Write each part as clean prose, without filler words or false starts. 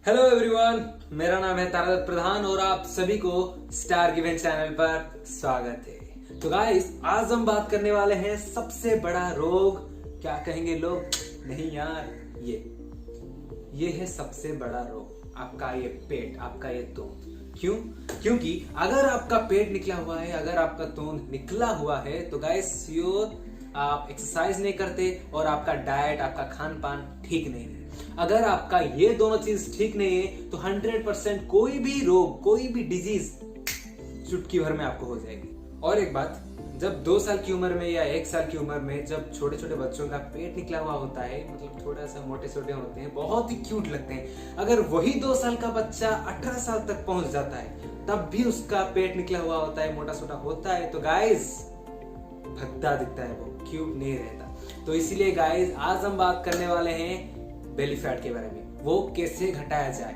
Hello everyone, मेरा नाम है प्रधान और आप सभी को स्टार गिवन चैनल पर स्वागत है। तो गाइस, आज हम बात करने वाले हैं सबसे बड़ा रोग। क्या कहेंगे लोग? नहीं यार, ये है सबसे बड़ा रोग, आपका ये पेट, आपका ये तोंद। क्यों? क्योंकि अगर आपका पेट निकला हुआ है, अगर आपका तोंद निकला हुआ है, तो गाइस आप एक्सरसाइज नहीं करते और आपका डाइट, आपका खान पान ठीक नहीं है। अगर आपका ये दोनों चीज ठीक नहीं है तो 100% कोई भी रोग, कोई भी डिजीज चुटकी भर में आपको हो जाएगी। और एक बात, जब 2 साल की उम्र में या 1 साल की उम्र में जब छोटे छोटे बच्चों का पेट निकला हुआ होता है, मतलब थोड़ा सा मोटे छोटे होते हैं, बहुत ही क्यूट लगते हैं। अगर वही 2 साल का बच्चा 18 साल तक पहुंच जाता है, तब भी उसका पेट निकला हुआ होता है, मोटा छोटा होता है, तो गाइस भद्दा दिखता है, वो क्यूट नहीं रहता। तो इसीलिए गाइस, आज हम बात करने वाले हैं बेली फैट के बारे में। वो कैसे घटाया जाए।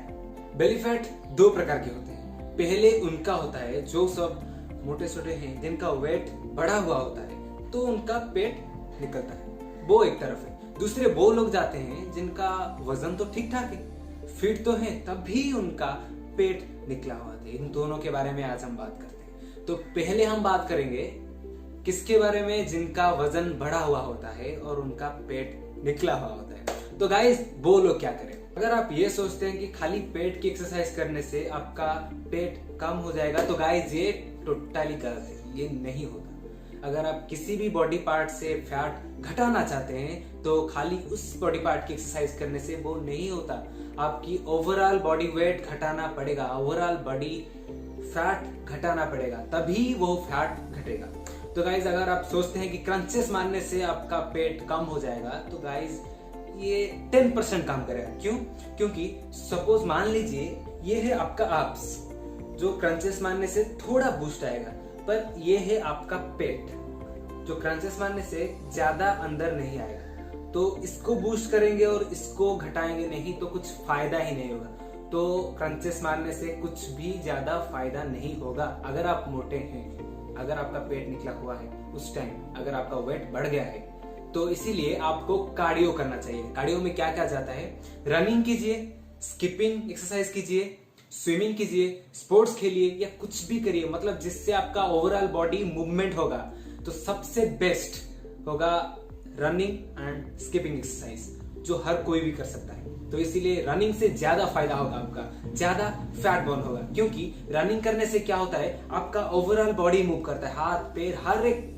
बेली फैट 2 प्रकार के होते हैं। पहले उनका होता है जो सब मोटे छोटे हैं, जिनका वेट बढ़ा हुआ होता है, तो उनका पेट निकलता है, वो एक तरफ है। दूसरे वो लोग जाते हैं जिनका वजन तो ठीक ठाक है, फिट तो है, तब भी उनका पेट निकला हुआ है। इन दोनों के बारे में आज हम बात करते हैं। तो पहले हम बात करेंगे किसके बारे में? जिनका वजन बढ़ा हुआ होता है और उनका पेट निकला हुआ होता है। तो गाइस, वो लोग क्या करें? अगर आप ये सोचते हैं कि खाली पेट की एक्सरसाइज करने से आपका पेट कम हो जाएगा, तो गाइस ये टोटली गलत है, ये नहीं होता। अगर आप किसी भी बॉडी पार्ट से फैट घटाना चाहते हैं, तो खाली उस बॉडी पार्ट की एक्सरसाइज करने से वो नहीं होता। आपकी ओवरऑल बॉडी वेट घटाना पड़ेगा, ओवरऑल बॉडी फैट घटाना पड़ेगा, तभी वो फैट घटेगा। तो गाइज, अगर आप सोचते हैं कि क्रंचेस मारने से आपका पेट कम हो जाएगा, तो गाइज ये 10% काम करेगा। क्यों? क्योंकि सपोज मान लीजिए ये है आपका एब्स, जो क्रंचेस मारने से थोड़ा बूस्ट आएगा, पर ये है आपका पेट, जो क्रंचेस मारने से ज्यादा अंदर नहीं आएगा। तो इसको बूस्ट करेंगे और इसको घटाएंगे नहीं, तो कुछ फायदा ही नहीं होगा। तो क्रंचेस मारने से कुछ भी ज्यादा फायदा नहीं होगा। अगर आप मोटे हैं, अगर आपका पेट निकला हुआ है, उस टाइम अगर आपका वेट बढ़ गया है, तो इसीलिए आपको कार्डियो करना चाहिए। कार्डियो में क्या क्या जाता है? रनिंग कीजिए, स्किपिंग एक्सरसाइज कीजिए, स्विमिंग कीजिए, स्पोर्ट्स खेलिए, या कुछ भी करिए, मतलब जिससे आपका ओवरऑल बॉडी मूवमेंट होगा। तो सबसे बेस्ट होगा रनिंग एंड स्किपिंग एक्सरसाइज, जो हर कोई भी कर सकता है। तो इसीलिए रनिंग से ज्यादा फायदा होगा, आपका ज्यादा फैट बर्न होगा। क्योंकि रनिंग करने से क्या होता है, आपका ओवरऑल बॉडी मूव करता है, हाथ पैर हर एक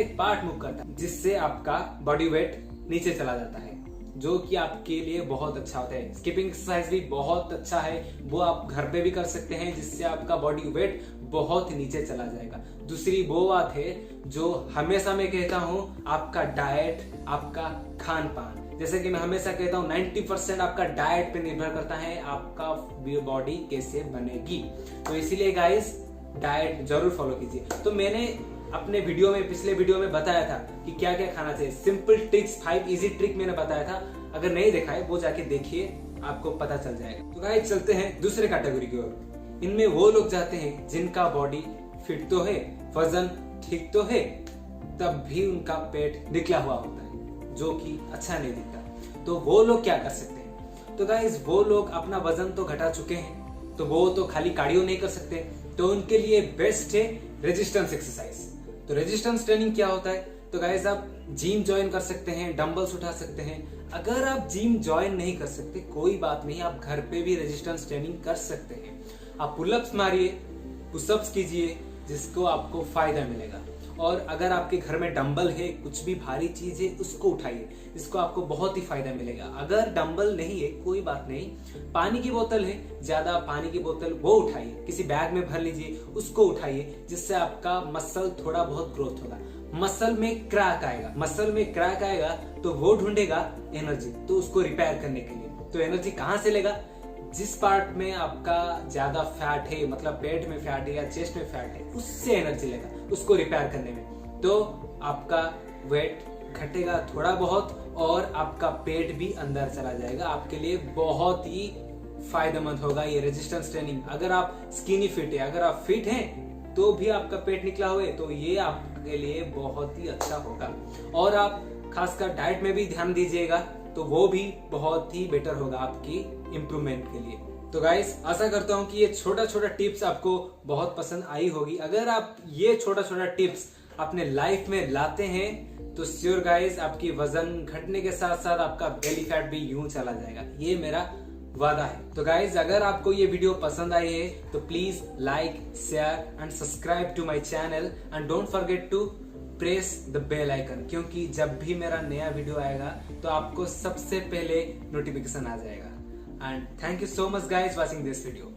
पार्ट मूव करता है, जिससे आपका बॉडी वेट नीचे चला जाता है, जो कि आपके लिए बहुत अच्छा होता है। स्किपिंग एक्सरसाइज भी बहुत अच्छा है, वो आप घर पे भी कर सकते हैं, जिससे आपका बॉडी वेट बहुत नीचे चला जाएगा। दूसरी वो बात है जो हमेशा मैं कहता हूँ, आपका डाइट, आपका खान पान। जैसे कि मैं हमेशा कहता हूँ, 90% आपका डाइट पे निर्भर करता है आपका बॉडी कैसे बनेगी। तो इसीलिए गाइस, डाइट जरूर फॉलो कीजिए। तो मैंने अपने वीडियो में, पिछले वीडियो में बताया था कि क्या क्या खाना चाहिए। सिंपल ट्रिक्स, 5 इजी ट्रिक मैंने बताया था। अगर नहीं देखा है, वो जाके देखिए, आपको पता चल जाएगा। तो गाइस, चलते हैं दूसरे कैटेगरी की ओर। इनमें वो लोग जाते हैं जिनका बॉडी फिट तो है, वजन ठीक तो है, तब भी उनका पेट निकला हुआ होता है, जो कि अच्छा नहीं दिखता। तो वो लोग क्या कर सकते हैं? तो गाइस, वो लोग अपना वजन तो घटा चुके हैं, तो वो तो खाली कार्डियो नहीं कर सकते, तो उनके लिए बेस्ट है रेजिस्टेंस एक्सरसाइज। तो रेजिस्टेंस ट्रेनिंग क्या होता है? तो गाइस, आप जिम ज्वाइन कर सकते हैं, डंबल्स उठा सकते हैं। अगर आप जिम ज्वाइन नहीं कर सकते, कोई बात नहीं, आप घर पे भी रेजिस्टेंस ट्रेनिंग कर सकते हैं। आप पुलअप्स मारिए, पुशअप्स कीजिए, जिसको आपको फायदा मिलेगा। और अगर आपके घर में डंबल है, कुछ भी भारी चीज है, उसको उठाइए, इसको आपको बहुत ही फायदा मिलेगा। अगर डंबल नहीं है, कोई बात नहीं, पानी की बोतल है, ज्यादा पानी की बोतल वो उठाइए, किसी बैग में भर लीजिए, उसको उठाइए, जिससे आपका मसल थोड़ा बहुत ग्रोथ होगा। मसल में क्रैक आएगा, तो वो ढूंढेगा एनर्जी, तो उसको रिपेयर करने के लिए। तो एनर्जी कहाँ से लेगा? जिस पार्ट में आपका ज्यादा फैट है, मतलब पेट में फैट है या चेस्ट में फैट है, उससे एनर्जी लेगा, उसको रिपेयर करने में। तो आपका वेट घटेगा थोड़ा बहुत, और आपका पेट भी अंदर चला जाएगा। आपके लिए बहुत ही फायदेमंद होगा ये रेजिस्टेंस ट्रेनिंग। अगर आप स्किनी फिट है, अगर आप फिट हैं, तो भी आपका पेट निकला हुआ है, तो ये आपके लिए बहुत ही अच्छा होगा। और आप खासकर डाइट में भी ध्यान दीजिएगा, तो वो भी बहुत ही बेटर होगा आपकी इम्प्रूवमेंट के लिए। तो गाइस आशा करता हूँ कि ये छोटा छोटा टिप्स आपको बहुत पसंद आई होगी। अगर आप ये छोटा छोटा टिप्स अपने लाइफ में लाते हैं तो श्योर गाइस आपकी वजन घटने के साथ साथ आपका बेली फैट भी यूं चला जाएगा, ये मेरा वादा है। तो गाइस अगर आपको ये वीडियो पसंद आई है तो please like, share and subscribe to my channel and don't forget to press the bell icon, क्योंकि जब भी मेरा नया वीडियो आएगा तो आपको सबसे पहले नोटिफिकेशन आ जाएगा। And thank you so much guys watching this video.